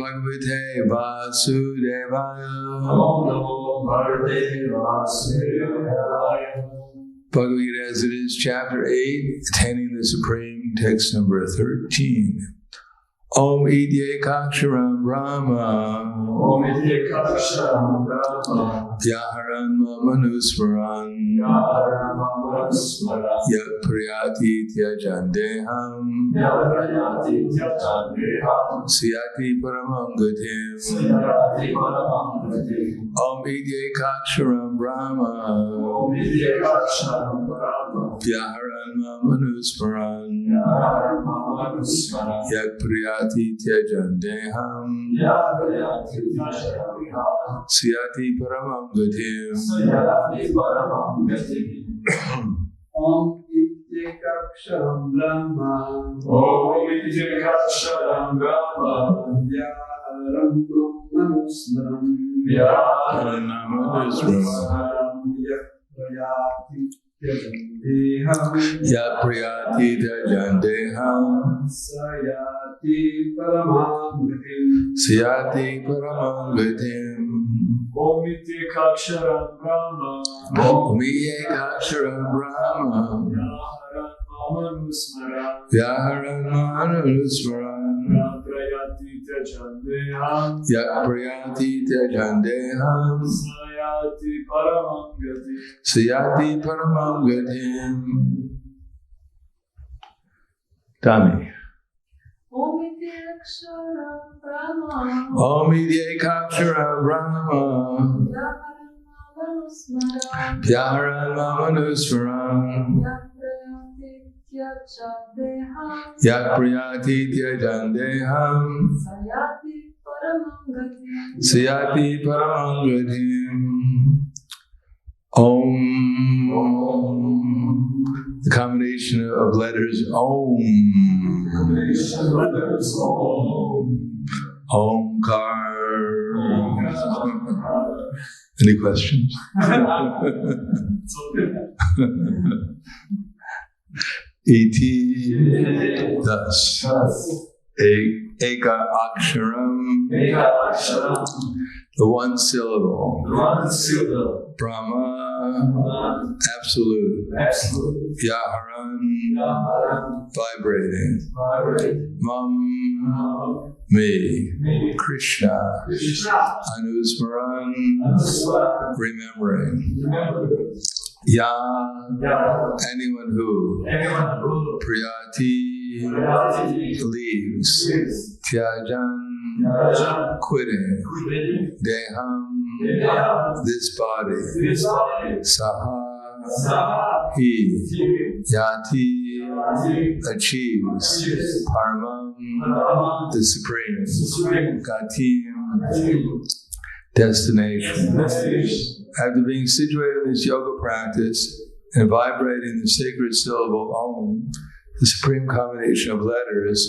Bhagavate Vasudevaya. Om Namo Bhagavate Vasudevaya. Bhagavad Gita as it is, chapter 8, Attaining the Supreme, text number 13. Om Idye-kaksharam Brahma. Om Idye-kaksharam Brahma. Vyaharan Manusmaran. Vyaharan Manusmaran. Yat Priyati Tyajandeham. Yat Priyati Tyajandeham. Siyati Paramam Gatim. Siyati Paramam Gatim. Om Idye-kaksharam Brahma. Om Idye-kaksharam Brahma. Vyaharan Manusmaran. Vyaharan Manusmaran. Yat Priyati Tyajandeham. Yat Priyati Tyajandeham. Siyati Paramam Gatim. Siyati Paramam Gatim. Om Idye-kaksharam Brahma. Om Idye-kaksharam Brahma. Vyaharan Manusmaran. Vyaharan Manusmaran. Yat Priyati Tyajandeham. Siyati Paramam Gatim. Siyati Paramam Gatim. Om Idye-kaksharam Brahma. Om Idye-kaksharam Brahma. Vyaharan Manusmaran. Yat Priyati Tyajandeham. Siyati Paramam Gatim. Dami. Om Idye-kaksharam Brahma. Om Idye-kaksharam Brahma. Vyaharan Manusmaran. Yat Priyati Tyajandeham. Siyati Paramam Gatim. Om. The combination of letters Om. Omkar. Any questions? Iti. Thus. Eka Aksharam. The one syllable. Brahma. Absolute. Vyaharan. Vibrating. Mam. Me. Krishna. Anusmaran. Remembering. Ya. Anyone who. Priyati. Leaves. Tyajan. Quitting. Deham. This body. Saha. He. Yati. Achieves. Paramam. The Supreme. Gatim. Destination. After being situated in this yoga practice and vibrating the sacred syllable Om, the supreme combination of letters,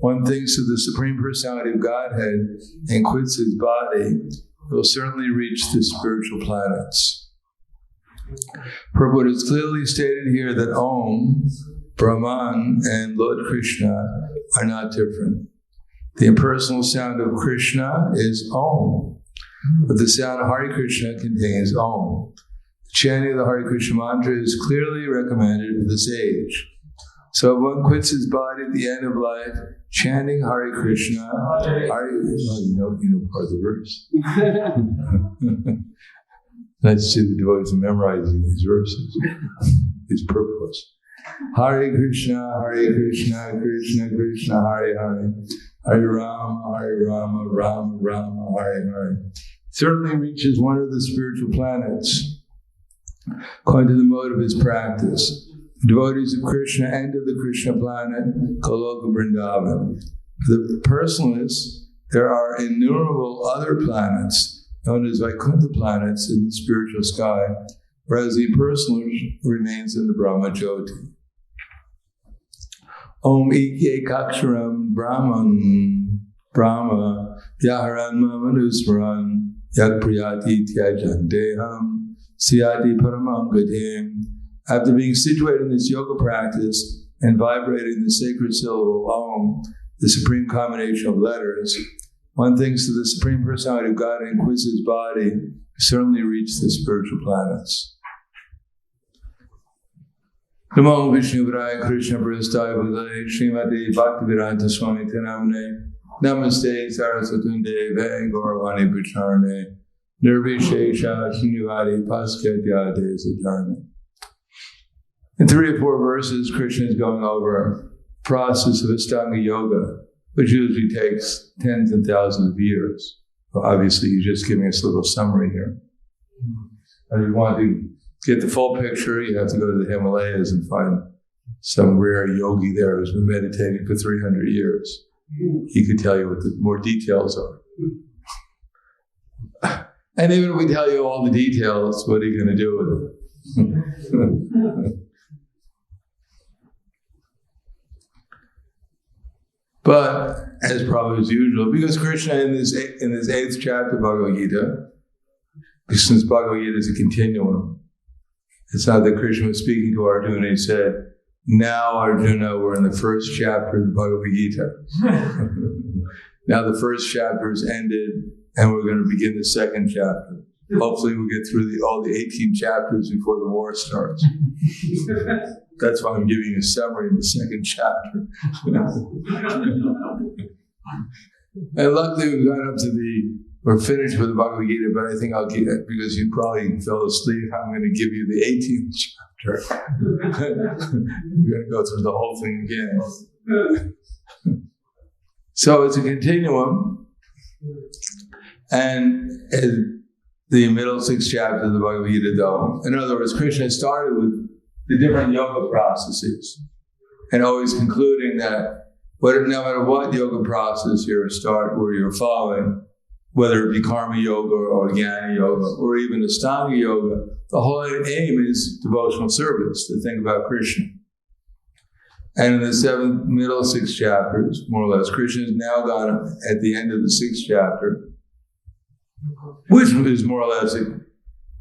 one thinks of the Supreme Personality of Godhead and quits his body, will certainly reach the spiritual planets. Prabhupada has clearly stated here that Om, Brahman, and Lord Krishna are not different. The impersonal sound of Krishna is Om, but the sound of Hare Krishna contains Om. The chanting of the Hare Krishna mantra is clearly recommended for the sage. So if one quits his body at the end of life, chanting Hare Krishna, you know part of the verse. Let's see the devotees memorizing these verses. It's purpose. Hare Krishna, Krishna Krishna, Hare Hare. Hare Rama, Rama Rama, Hare Hare. Certainly reaches one of the spiritual planets, according to the mode of his practice. The devotees of Krishna enter the Krishna planet, Goloka Vrindavan. For the personalists, there are innumerable other planets, known as Vaikuntha planets in the spiritual sky, whereas the impersonalist remains in the Brahma Jyoti. Om Idye-kaksharam Brahman. Brahma. Vyaharan Manusmaran. Yat Priyati Tyajandeham. Siyati Paramam Gatim. After being situated in this yoga practice and vibrating the sacred syllable Om, the supreme combination of letters, one thinks that the Supreme Personality of God inquits his body, certainly reached the spiritual planets. Namo Vishnu Vraya Krishna Prasthaya Bhagavate Srimati Bhaktivedanta Swami Tenamane Namaste Sarasatunde Ve Gauravani Pacharne Nirvishesha Shinivadi Paskadya Desatarne. In 3 or 4 verses, Krishna is going over a process of Ashtanga Yoga, which usually takes tens and thousands of years. Well, obviously, he's just giving us a little summary here. And if you want to get the full picture, you have to go to the Himalayas and find some rare yogi there who's been meditating for 300 years. He could tell you what the more details are. And even if we tell you all the details, what are you going to do with it? But, as probably as usual, because Krishna in this 8th chapter of Bhagavad Gita, since Bhagavad Gita is a continuum, it's not that Krishna was speaking to Arjuna, he said, now Arjuna, we're in the 1st chapter of the Bhagavad Gita. Now the 1st chapter is ended, and we're going to begin the 2nd chapter. Hopefully we'll get through all the 18 chapters before the war starts. That's why I'm giving you a summary in the 2nd chapter. And luckily we've got up to we're finished with the Bhagavad Gita, but I think I'll give it, because you probably fell asleep, I'm going to give you the 18th chapter. We're going to go through the whole thing again. So it's a continuum, and the middle 6 chapters of the Bhagavad Gita, though, in other words, Krishna started with the different yoga processes, and always concluding that no matter what yoga process you're following, whether it be karma yoga or jnana yoga or even ashtanga yoga, the whole aim is devotional service, to think about Krishna. And in the middle 6 chapters, more or less, Krishna has now gone at the end of the 6th chapter, which is more or less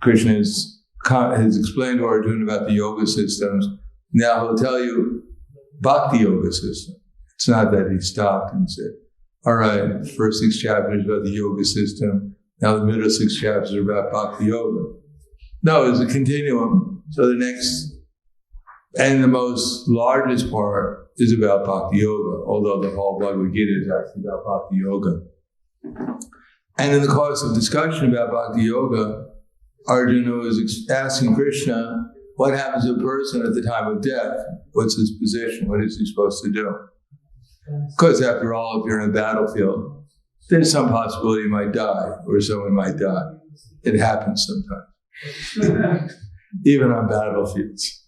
Krishna has explained to Arjuna about the yoga systems. Now he'll tell you bhakti yoga system. It's not that he stopped and said, all right, first 6 chapters about the yoga system. Now the middle 6 chapters are about bhakti yoga. No, it's a continuum. So the next and the most largest part is about bhakti yoga, although the whole Bhagavad Gita is actually about bhakti yoga. And in the course of discussion about bhakti yoga, Arjuna was asking Krishna, what happens to a person at the time of death? What's his position? What is he supposed to do? Because after all, if you're in a battlefield, there's some possibility you might die, or someone might die. It happens sometimes, even on battlefields.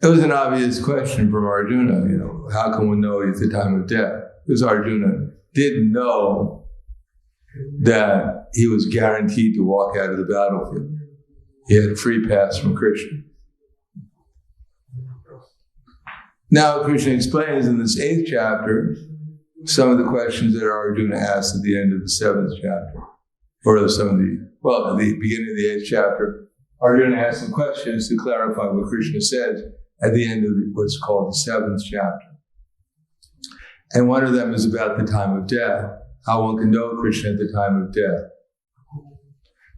It was an obvious question from Arjuna, how can one know at the time of death? Because Arjuna didn't know that he was guaranteed to walk out of the battlefield. He had a free pass from Krishna. Now, Krishna explains in this 8th chapter some of the questions that Arjuna asked at the end of the 7th chapter, or at the beginning of the 8th chapter. Arjuna asked some questions to clarify what Krishna says at the end of what's called the 7th chapter. And one of them is about the time of death, how one can know Krishna at the time of death.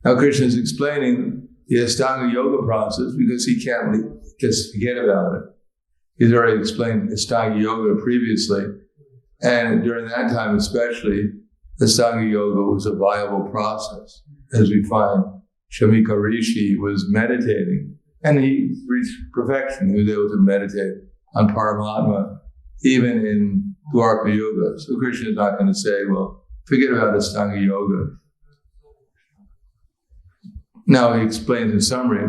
Now, Krishna is explaining the Ashtanga Yoga process because he can't just forget about it. He's already explained Ashtanga Yoga previously, and during that time especially, Ashtanga Yoga was a viable process. As we find, Shamika Rishi was meditating, and he reached perfection. He was able to meditate on Paramatma, even in Dwarka Yoga. So Krishna is not going to say, well, forget about Ashtanga Yoga. Now he explains in summary,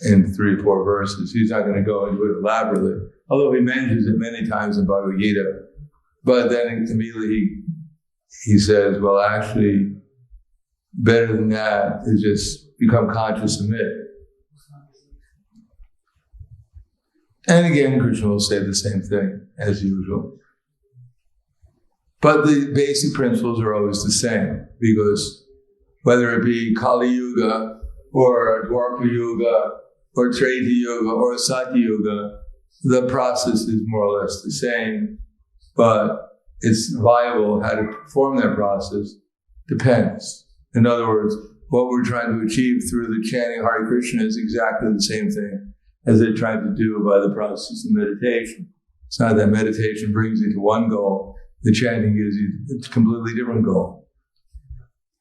in 3 or 4 verses. He's not going to go into it elaborately, although he mentions it many times in Bhagavad Gita. But then immediately he says, well, actually, better than that is just become conscious of it. And again, Krishna will say the same thing as usual. But the basic principles are always the same, because whether it be Kali Yuga or Dwarka Yuga or Treta Yuga or Satya Yuga, the process is more or less the same. but it's viable. How to perform that process depends. In other words, what we're trying to achieve through the chanting Hare Krishna is exactly the same thing as they're trying to do by the process of meditation. It's not that meditation brings you to one goal, the chanting gives you a completely different goal.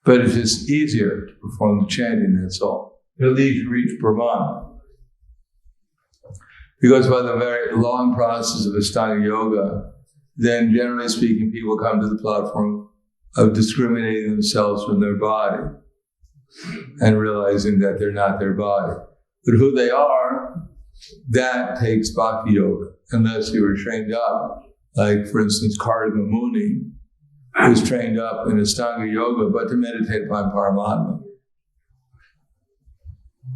But it's just easier to perform the chanting, that's all. At least you reach Brahman. Because by the very long process of Ashtanga Yoga, then generally speaking, people come to the platform of discriminating themselves from their body and realizing that they're not their body. But who they are, that takes Bhakti Yoga, unless you were trained up. Like, for instance, Kardama Muni was trained up in Ashtanga Yoga, but to meditate upon Paramatma.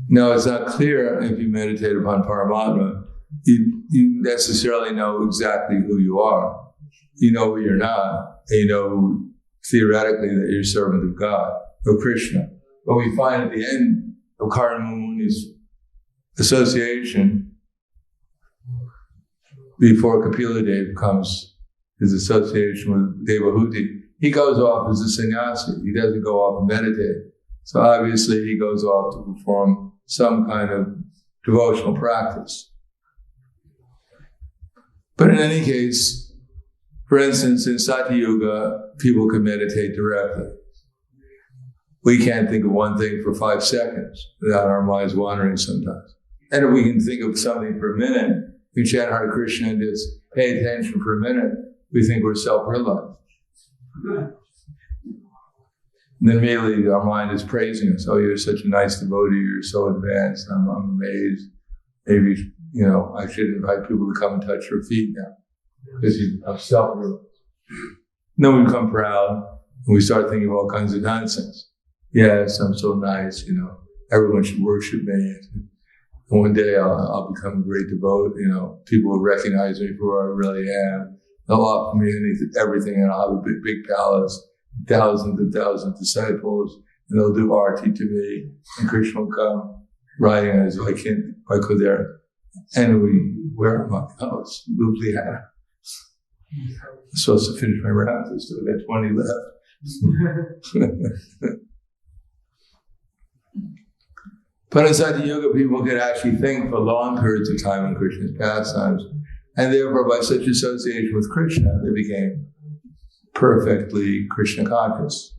Now, it's not clear if you meditate upon Paramatma, you necessarily know exactly who you are. You know who you're not, and you know theoretically that you're a servant of God, of Krishna. But we find at the end of Kardama Muni's association, before Kapila Dev comes, his association with Devahuti, he goes off as a sannyasi. He doesn't go off and meditate. So obviously he goes off to perform some kind of devotional practice. But in any case, for instance, in Satya Yuga, people can meditate directly. We can't think of one thing for 5 seconds without our minds wandering sometimes. And if we can think of something for a minute, we chant Hare Krishna and just pay attention for a minute, we think we're self-realized. And then immediately our mind is praising us. Oh, you're such a nice devotee, you're so advanced, I'm amazed. Maybe, I should invite people to come and touch your feet now. Because I'm self-realized. Then we become proud and we start thinking of all kinds of nonsense. Yes, I'm so nice, everyone should worship me. And one day I'll become a great devotee, people will recognize me for who I really am. They'll offer me everything, and I'll have a big palace, thousands and thousands of disciples, and they'll do arti to me, and Krishna will come riding on his Vaikudera. And where am I? Oh, it's Ljubljana. I'm supposed to finish my rounds, I still got 20 left. But in Satya Yoga, people could actually think for long periods of time in Krishna's pastimes, and therefore by such association with Krishna, they became perfectly Krishna conscious.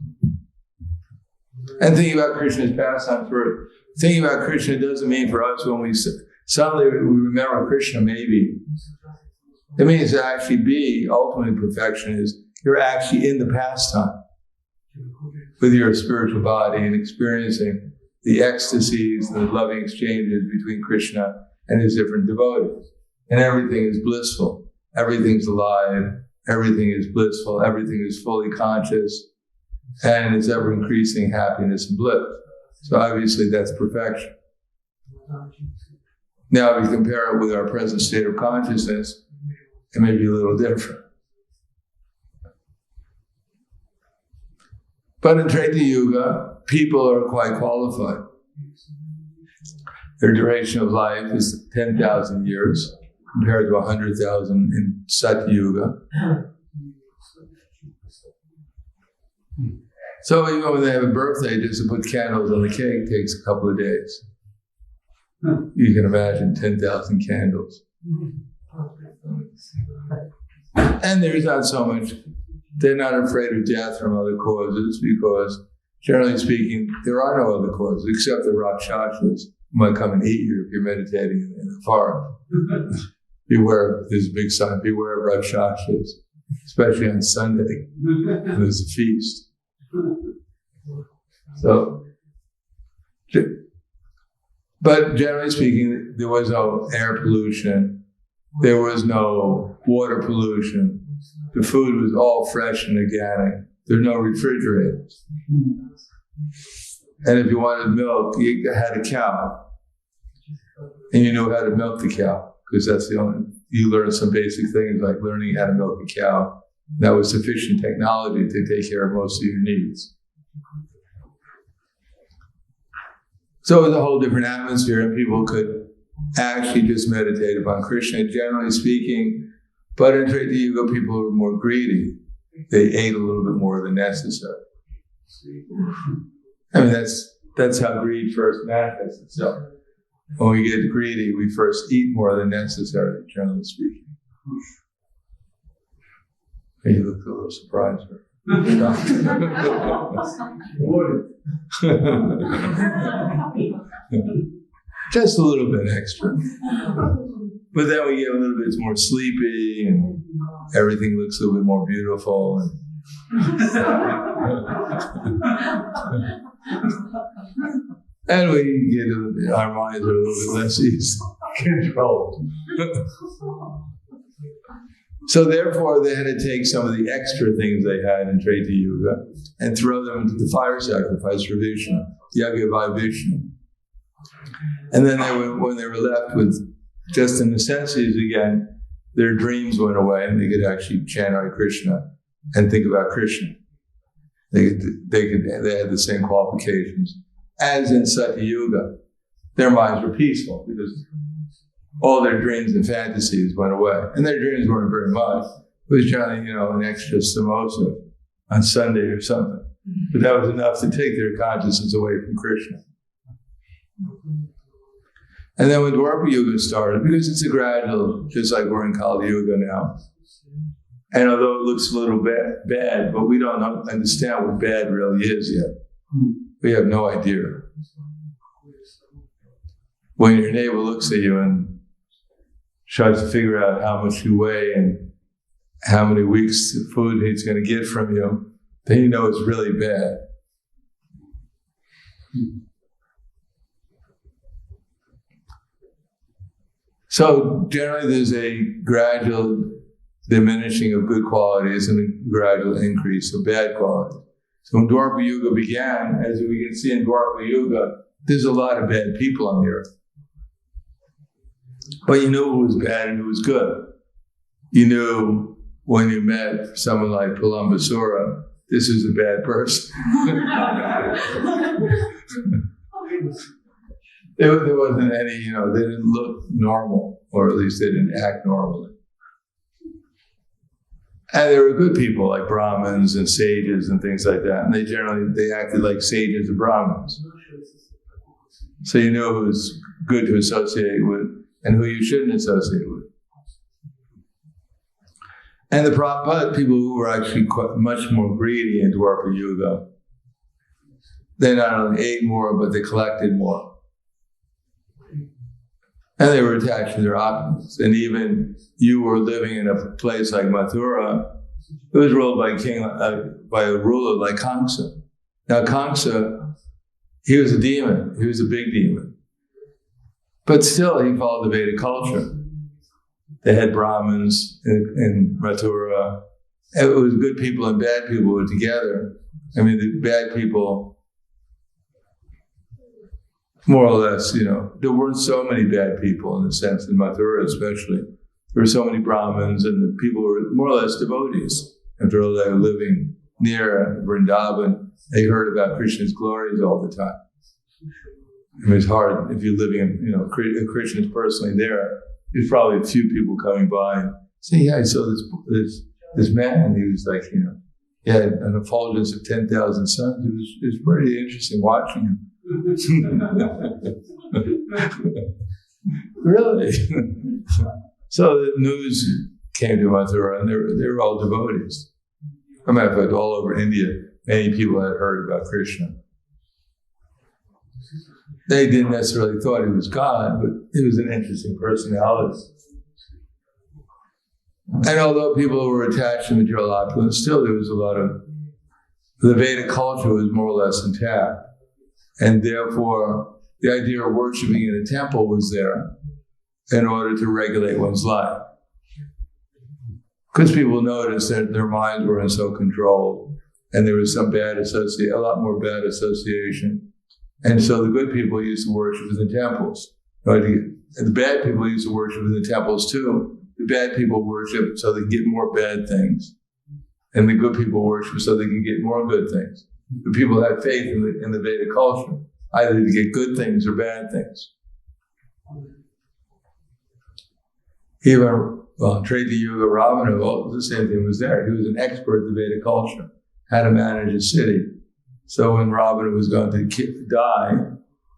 And thinking about Krishna's pastimes, thinking about Krishna doesn't mean for us when we suddenly we remember Krishna, maybe. It means to actually be ultimate perfection is you're actually in the pastime with your spiritual body and experiencing the ecstasies, the loving exchanges between Krishna and his different devotees. And everything is blissful. Everything's alive. Everything is blissful. Everything is fully conscious. And it's ever increasing happiness and bliss. So obviously that's perfection. Now if you compare it with our present state of consciousness, it may be a little different. But in Treta Yuga, people are quite qualified. Their duration of life is 10,000 years compared to 100,000 in Satya Yuga. So even when they have a birthday, just to put candles on the cake takes a couple of days. You can imagine 10,000 candles. And there's not so much, they're not afraid of death from other causes because, generally speaking, there are no other causes except the Rakshasas who might come and eat you if you're meditating in the forest. Beware, there's a big sign, beware of Rakshasas, especially on Sunday, when there's a feast. So, but generally speaking, there was no air pollution. There was no water pollution. The food was all fresh and organic. There were no refrigerators. And if you wanted milk, you had a cow. And you knew how to milk the cow, because that's you learned some basic things like learning how to milk a cow. That was sufficient technology to take care of most of your needs. So it was a whole different atmosphere, and people could actually just meditate upon Krishna. Generally speaking, But in Treta Yuga, people were more greedy. They ate a little bit more than necessary. I mean, that's how greed first manifests itself. When we get greedy, we first eat more than necessary, generally speaking. You look a little surprised. Just a little bit extra. But then we get a little bit more sleepy and everything looks a little bit more beautiful. And we get, our minds are a little bit less easy controlled. So therefore, they had to take some of the extra things they had in Treta Yuga and throw them into the fire sacrifice for Vishnu, Yagya by Vishnu. And then when they were left with just the necessities again, their dreams went away and they could actually chant Hare Krishna and think about Krishna. They had the same qualifications as in Satya Yuga. Their minds were peaceful because all their dreams and fantasies went away. And their dreams weren't very much. It was generally, an extra samosa on Sunday or something. But that was enough to take their consciousness away from Krishna. And then when Dwapara Yuga started, because it's a gradual, just like we're in Kali Yuga now, and although it looks a little bad, but we don't understand what bad really is yet. We have no idea. When your neighbor looks at you and tries to figure out how much you weigh and how many weeks of food he's going to get from you, then you know it's really bad. So generally there's a gradual diminishing of good qualities and a gradual increase of bad qualities. So when Dwapara Yuga began, as we can see in Dwapara Yuga, there's a lot of bad people on the earth. But you knew who was bad and who was good. You knew when you met someone like Palambasura, this is a bad person. There wasn't any, they didn't look normal, or at least they didn't act normally. And there were good people like Brahmins and sages and things like that. And they acted like sages and Brahmins. So you knew who was good to associate with and who you shouldn't associate with. And but people who were actually much more greedy in Dwapara Yuga, they not only ate more, but they collected more. And they were attached to their opulence. And even you were living in a place like Mathura, it was ruled by a ruler like Kamsa. Now Kamsa, he was a demon. He was a big demon. But still, he followed the Vedic culture. They had Brahmins in Mathura. It was good people and bad people were together. I mean, the bad people, more or less, there weren't so many bad people in the sense, in Mathura especially. There were so many Brahmins and the people were more or less devotees. After all, they were living near Vrindavan. They heard about Krishna's glories all the time. I mean, it's hard if you're living in, Krishna's personally there. There's probably a few people coming by and saying, yeah, I saw this man. He was like, he had an effulgence of 10,000 suns. It was pretty interesting watching him. Really? So the news came to Mathura and they were all devotees. As a matter of fact, all over India, many people had heard about Krishna. They didn't necessarily thought he was God, but he was an interesting personality. And although people were attached to material opulence, still there was a lot of, the Vedic culture was more or less intact. And therefore, the idea of worshiping in a temple was there in order to regulate one's life. Because people noticed that their minds weren't so controlled, and there was a lot more bad association. And so the good people used to worship in the temples. And the bad people used to worship in the temples too. The bad people worship so they can get more bad things. And the good people worship so they can get more good things. The people had faith in the Vedic culture, either to get good things or bad things. Even well, Treta Yuga, Ravana, well, the same thing was there. He was an expert in the Vedic culture, how to manage a city. So when Ravana was going to die,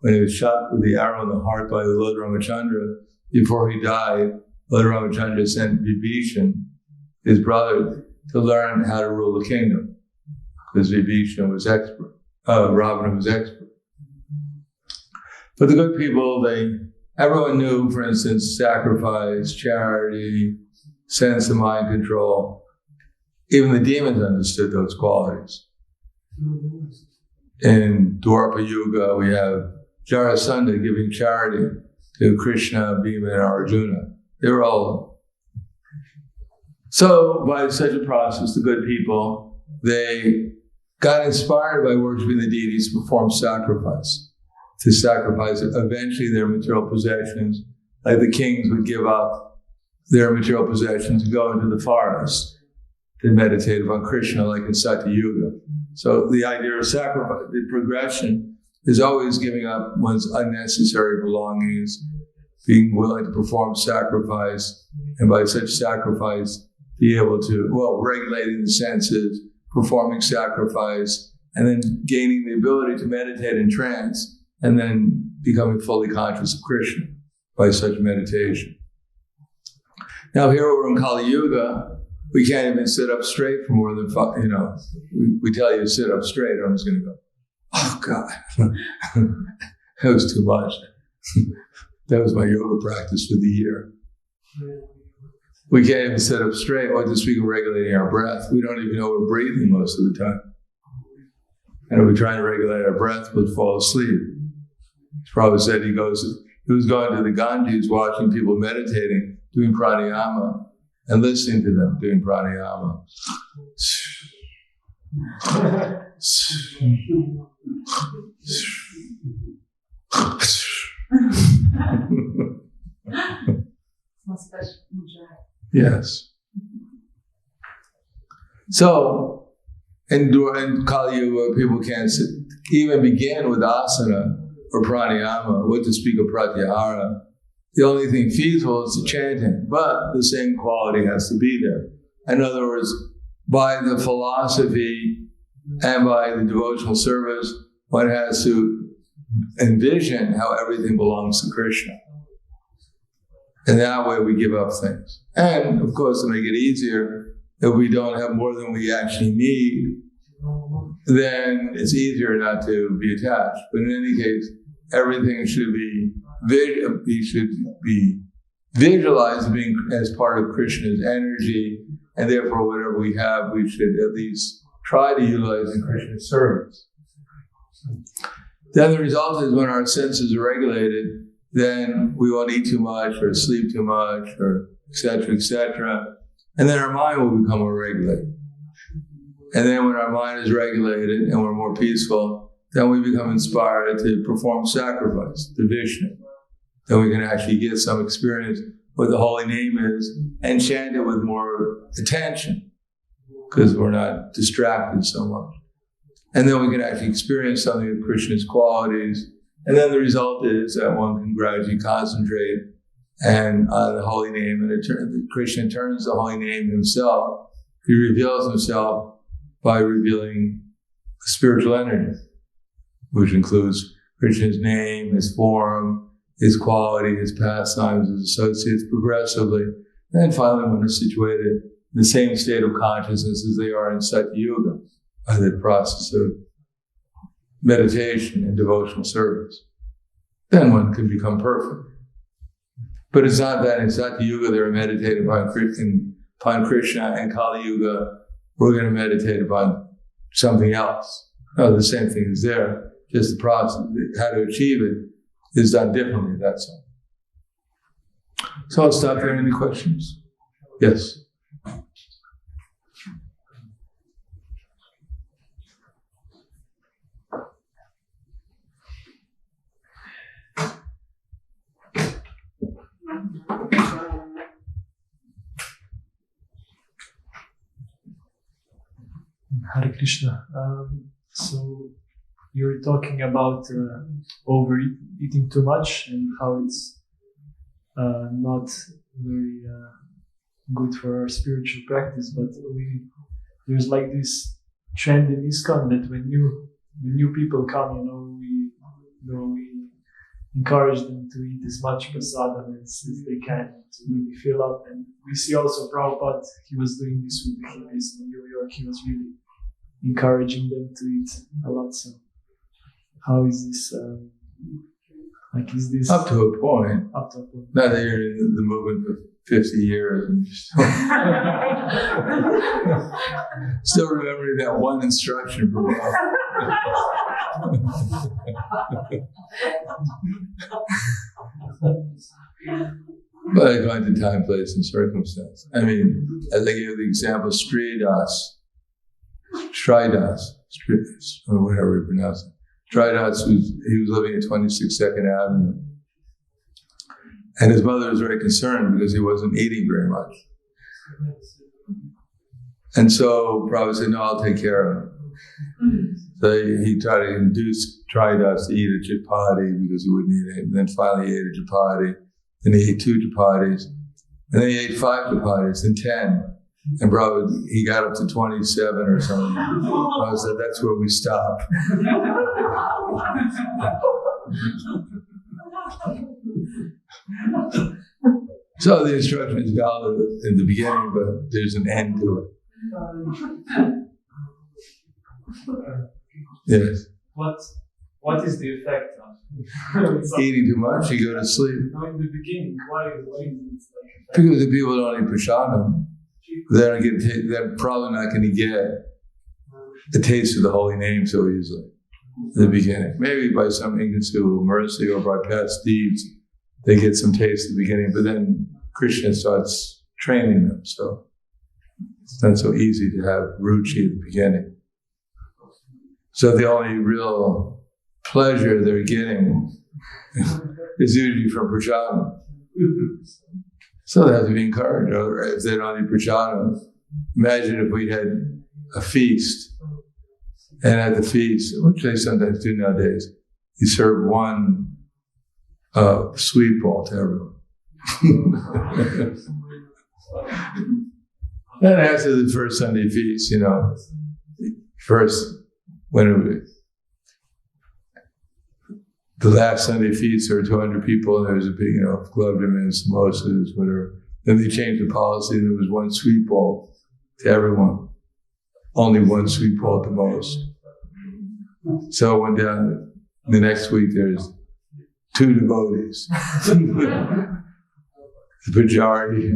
when he was shot with the arrow in the heart by the Lord Ramachandra, before he died, Lord Ramachandra sent Vibhishan, his brother, to learn how to rule the kingdom, because Vibhishan was expert. Ravana was expert. But the good people, everyone knew, for instance, sacrifice, charity, sense of mind control. Even the demons understood those qualities. In Dwapara Yuga, we have Jarasandha giving charity to Krishna, Bhima, and Arjuna. They were all. So, by such a process, the good people, they got inspired by worshiping the deities to perform sacrifice. To sacrifice eventually their material possessions, like the kings would give up their material possessions and go into the forest to meditate upon Krishna, like in Satya Yuga. So the idea of sacrifice, the progression, is always giving up one's unnecessary belongings, being willing to perform sacrifice, and by such sacrifice, be able to, regulating the senses, performing sacrifice, and then gaining the ability to meditate in trance, and then becoming fully conscious of Krishna by such meditation. Now here we're in Kali Yuga, we can't even sit up straight for more than 5, we tell you to sit up straight, I'm just going to go, oh God, that was too much. That was my yoga practice for the year. We can't even sit up straight, or just speak of regulating our breath. We don't even know we're breathing most of the time. And if we're trying to regulate our breath, we'll fall asleep. Prabhupada said he was going to the Ganges, watching people meditating, doing pranayama, and listening to them doing pranayama. Yes. So, in Kali Yuga, people can't even begin with asana or pranayama, what to speak of pratyahara. The only thing feasible is the chanting, but the same quality has to be there. In other words, by the philosophy and by the devotional service, one has to envision how everything belongs to Krishna. And that way we give up things. And of course, to make it easier, if we don't have more than we actually need, then it's easier not to be attached. But in any case, everything should be visualized being as part of Krishna's energy, and therefore whatever we have, we should at least try to utilize in Krishna's service. Then the result is when our senses are regulated, then we won't eat too much or sleep too much or etc., etc. And then our mind will become more regulated. And then when our mind is regulated and we're more peaceful, then we become inspired to perform sacrifice to Vishnu. Then we can actually get some experience what the holy name is and chant it with more attention because we're not distracted so much. And then we can actually experience something of Krishna's qualities. And then the result is that one can gradually concentrate and on the holy name, and Krishna turns the holy name himself. He reveals himself by revealing spiritual energy, which includes Krishna's name, his form, his quality, his pastimes, his associates progressively. And then finally, when they're situated in the same state of consciousness as they are in Satya Yuga, by the process of meditation and devotional service, then one can become perfect. But it's not that in Satya Yuga they're meditating upon Krishna, and Kali Yuga we're going to meditate upon something else. No, the same thing is there. Just the process, how to achieve it is done differently, that's all. So I'll stop there. Any questions? Yes. Hare Krishna. So you were talking about overeating too much and how it's not very good for our spiritual practice. But there's like this trend in ISKCON that when new people come, we encourage them to eat as much prasadam as they can to really fill up. And we see also Prabhupada, he was doing this with the hippies in New York. He was really encouraging them to eat a lot. So how is this? Is this up to a point? Up to a point. Now that you're in the movement for 50 years, and you're still remembering that one instruction from But according to time, place, and circumstance. I mean, as I gave the example, Stridas, or whatever you pronounce it. Stridas, he was living at 26 2nd Avenue. And his mother was very concerned because he wasn't eating very much. And so Prabhupada said, no, I'll take care of him. So he tried to induce Stridas to eat a chapati because he wouldn't eat it. And then finally he ate a chapati. Then he ate 2 chapatis. And then he ate 5 chapatis and 10. And Prabhupada, he got up to 27 or something. Prabhupada said, that's where we stop. So the instruction is valid in the beginning, but there's an end to it. Yes. What is the effect of eating too much? You go to sleep. No, in the beginning, why is it like because the people don't eat prasadam, they're probably not going to get the taste of the holy name so easily in the beginning. Maybe by some inconceivable mercy or by past deeds, they get some taste at the beginning, but then Krishna starts training them, so it's not so easy to have ruchi at the beginning. So the only real pleasure they're getting is usually from prasadam. So they have to be encouraged. Or if they don't eat prasadam, imagine if we had a feast, and at the feast, which they sometimes do nowadays, you serve one sweet ball to everyone. And after the first Sunday feast, the last Sunday feast, there were 200 people, and there was a big, gloved and samosas, whatever. Then they changed the policy, and there was one sweet bowl to everyone. Only one sweet bowl at the most. So when the next week, there's 2 devotees. The majority,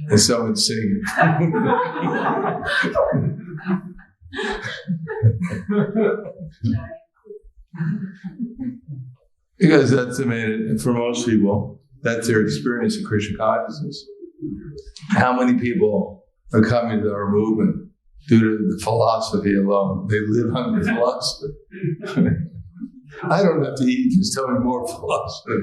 and someone singing. Because that's for most people, that's their experience of Krishna consciousness. How many people are coming to our movement due to the philosophy alone? They live on the philosophy. I don't have to eat, just tell me more philosophy.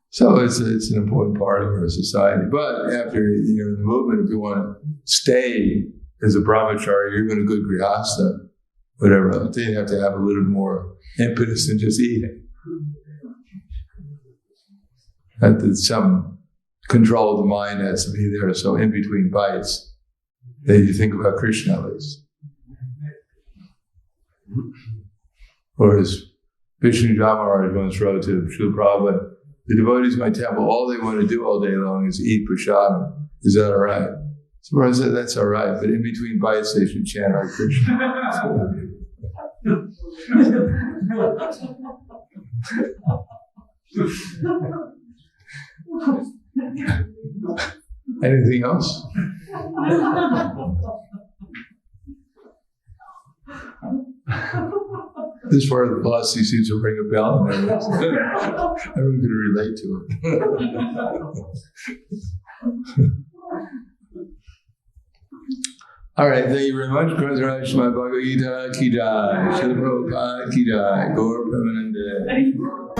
So it's an important part of our society. But after you're in the movement, if you want to stay as a brahmachari, you're even a good grihastha, whatever, then you have to have a little more impetus than just eating. Some control of the mind has to be there, so in between bites, that you think about Krishna at least. Or as Vishnu Maharaj once wrote to Srila Prabhupada, the devotees in my temple, all they want to do all day long is eat prasadam. Is that all right? So Prabhupada said, that's all right, but in between bites they should chant Hare Krishna. Anything else? This part of the philosophy seems to ring a bell, and everyone can relate to it. All right, thank you very much. Bhagavad Gita ki jai, Srila Prabhupada ki jai, Gaur Pramanande.